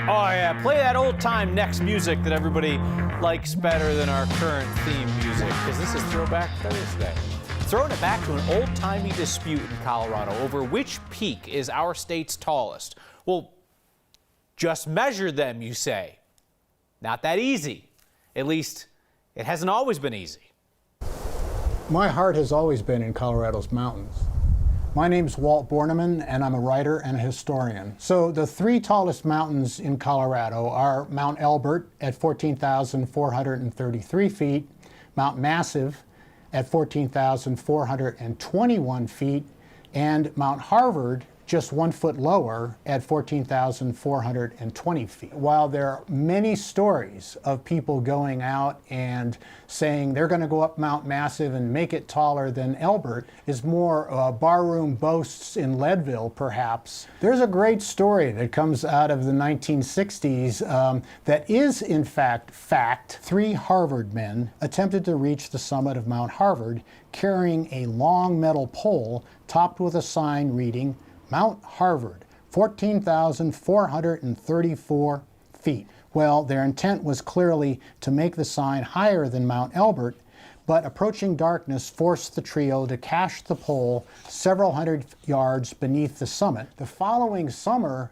Oh yeah, play that old-time Next music that everybody likes better than our current theme music, because this is Throwback Thursday. Throwing it back to an old-timey dispute in Colorado over which peak is our state's tallest. Well, just measure them, you say. Not that easy. At least, it hasn't always been easy. My heart has always been in Colorado's mountains. My name's Walt Borneman, and I'm a writer and a historian. So the three tallest mountains in Colorado are Mount Elbert at 14,433 feet, Mount Massive at 14,421 feet, and Mount Harvard just 1 foot lower at 14,420 feet. While there are many stories of people going out and saying they're going to go up Mount Massive and make it taller than Elbert, is more barroom boasts in Leadville, perhaps. There's a great story that comes out of the 1960s that is, in fact. 3 Harvard men attempted to reach the summit of Mount Harvard carrying a long metal pole topped with a sign reading, Mount Harvard, 14,434 feet. Well, their intent was clearly to make the sign higher than Mount Elbert, but approaching darkness forced the trio to cache the pole several hundred yards beneath the summit. The following summer,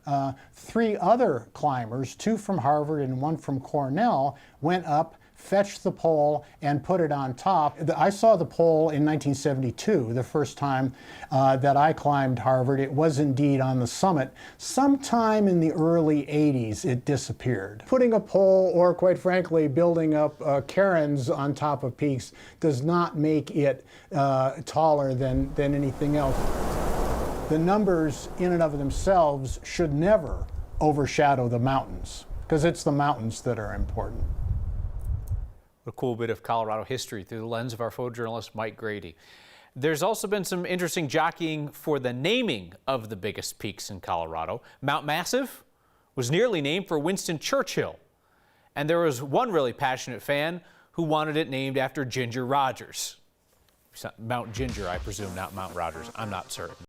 3 other climbers, 2 from Harvard and 1 from Cornell, went up, fetched the pole, and put it on top. I saw the pole in 1972, the first time that I climbed Harvard. It was indeed on the summit. Sometime in the early 80s, it disappeared. Putting a pole, or quite frankly, building up cairns on top of peaks does not make it taller than anything else. The numbers in and of themselves should never overshadow the mountains, because it's the mountains that are important. A cool bit of Colorado history through the lens of our photojournalist Mike Grady. There's also been some interesting jockeying for the naming of the biggest peaks in Colorado. Mount Massive was nearly named for Winston Churchill. And there was one really passionate fan who wanted it named after Ginger Rogers. Mount Ginger, I presume, not Mount Rogers. I'm not certain.